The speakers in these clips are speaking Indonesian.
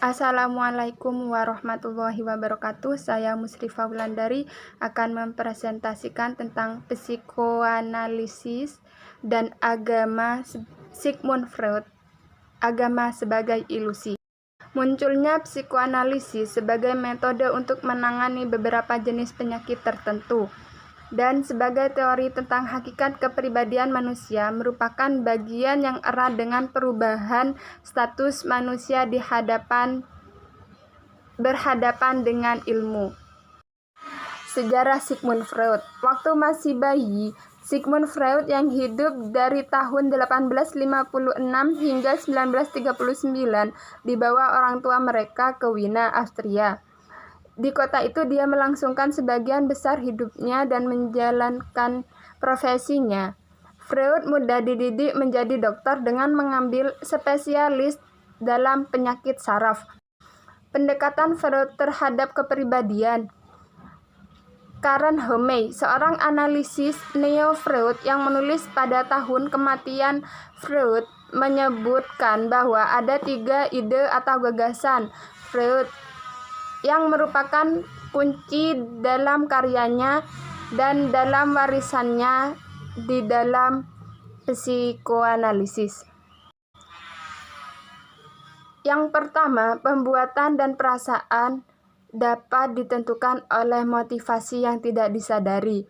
Assalamualaikum warahmatullahi wabarakatuh. Saya Musrifah Wulandari akan mempresentasikan tentang psikoanalisis dan agama Sigmund Freud, agama sebagai ilusi. Munculnya psikoanalisis sebagai metode untuk menangani beberapa jenis penyakit tertentu dan sebagai teori tentang hakikat kepribadian manusia merupakan bagian yang erat dengan perubahan status manusia berhadapan dengan ilmu. Sejarah Sigmund Freud. Waktu masih bayi, Sigmund Freud yang hidup dari tahun 1856 hingga 1939 dibawa orang tua mereka ke Wina, Austria. Di kota itu dia melangsungkan sebagian besar hidupnya dan menjalankan profesinya. Freud mudah dididik menjadi dokter dengan mengambil spesialis dalam penyakit saraf. Pendekatan Freud terhadap kepribadian. Karen Homey, seorang analisis neo-Freud yang menulis pada tahun kematian Freud, menyebutkan bahwa ada 3 ide atau gagasan Freud yang merupakan kunci dalam karyanya dan dalam warisannya di dalam psikoanalisis. Yang pertama, pembuatan dan perasaan dapat ditentukan oleh motivasi yang tidak disadari.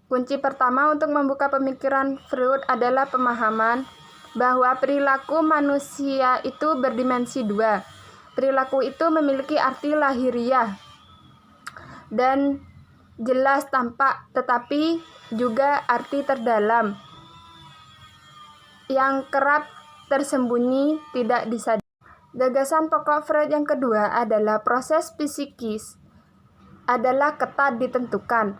Kunci pertama untuk membuka pemikiran Freud adalah pemahaman bahwa perilaku manusia itu berdimensi 2. Perilaku itu memiliki arti lahiriah dan jelas tampak, tetapi juga arti terdalam yang kerap tersembunyi tidak disadari. Gagasan pokok Freud yang kedua adalah proses psikis adalah ketat ditentukan.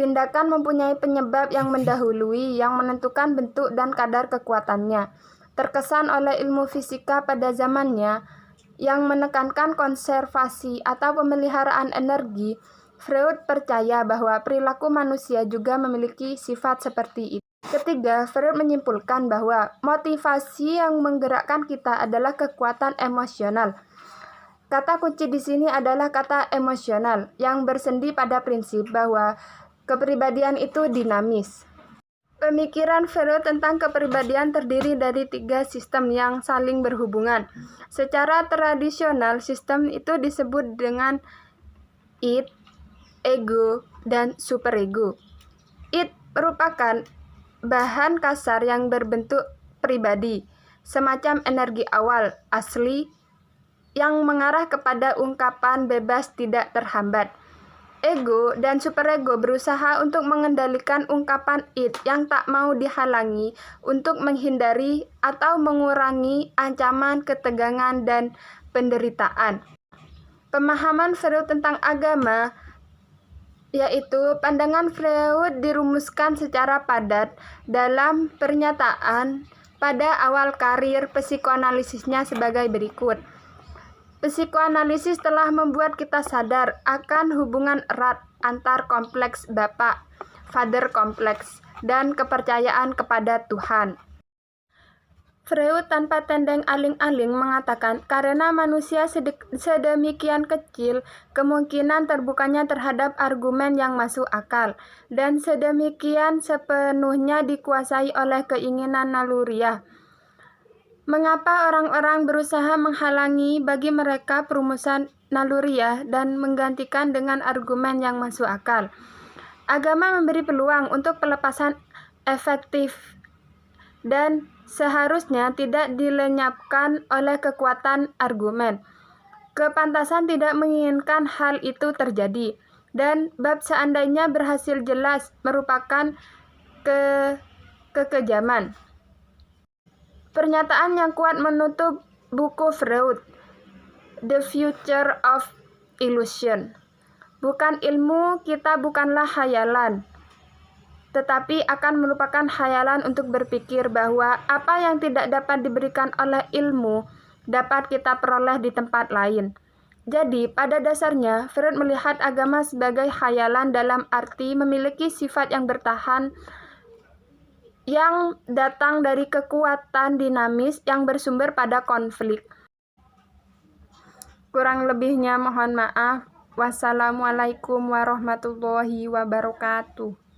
Tindakan mempunyai penyebab yang mendahului yang menentukan bentuk dan kadar kekuatannya. Terkesan oleh ilmu fisika pada zamannya yang menekankan konservasi atau pemeliharaan energi, Freud percaya bahwa perilaku manusia juga memiliki sifat seperti itu. Ketiga, Freud menyimpulkan bahwa motivasi yang menggerakkan kita adalah kekuatan emosional. Kata kunci di sini adalah kata emosional yang bersendi pada prinsip bahwa kepribadian itu dinamis. Pemikiran Freud tentang kepribadian terdiri dari 3 sistem yang saling berhubungan. Secara tradisional, sistem itu disebut dengan id, ego, dan superego. Id merupakan bahan kasar yang berbentuk pribadi, semacam energi awal, asli, yang mengarah kepada ungkapan bebas tidak terhambat. Ego dan superego berusaha untuk mengendalikan ungkapan id yang tak mau dihalangi untuk menghindari atau mengurangi ancaman ketegangan dan penderitaan. Pemahaman Freud tentang agama, yaitu pandangan Freud dirumuskan secara padat dalam pernyataan pada awal karir psikoanalisisnya sebagai berikut. Psikoanalisis telah membuat kita sadar akan hubungan erat antar kompleks Bapak, Father kompleks, dan kepercayaan kepada Tuhan. Freud tanpa tendeng aling-aling mengatakan karena manusia sedemikian kecil kemungkinan terbukanya terhadap argumen yang masuk akal, dan sedemikian sepenuhnya dikuasai oleh keinginan naluriah. Mengapa orang-orang berusaha menghalangi bagi mereka perumusan naluriah dan menggantikan dengan argumen yang masuk akal? Agama memberi peluang untuk pelepasan efektif dan seharusnya tidak dilenyapkan oleh kekuatan argumen. Kepantasan tidak menginginkan hal itu terjadi, dan bab seandainya berhasil jelas merupakan kekejaman. Pernyataan yang kuat menutup buku Freud, The Future of Illusion. Bukan ilmu, kita bukanlah khayalan, tetapi akan merupakan khayalan untuk berpikir bahwa apa yang tidak dapat diberikan oleh ilmu dapat kita peroleh di tempat lain. Jadi, pada dasarnya, Freud melihat agama sebagai khayalan dalam arti memiliki sifat yang bertahan, yang datang dari kekuatan dinamis yang bersumber pada konflik. Kurang lebihnya mohon maaf. Wassalamualaikum warahmatullahi wabarakatuh.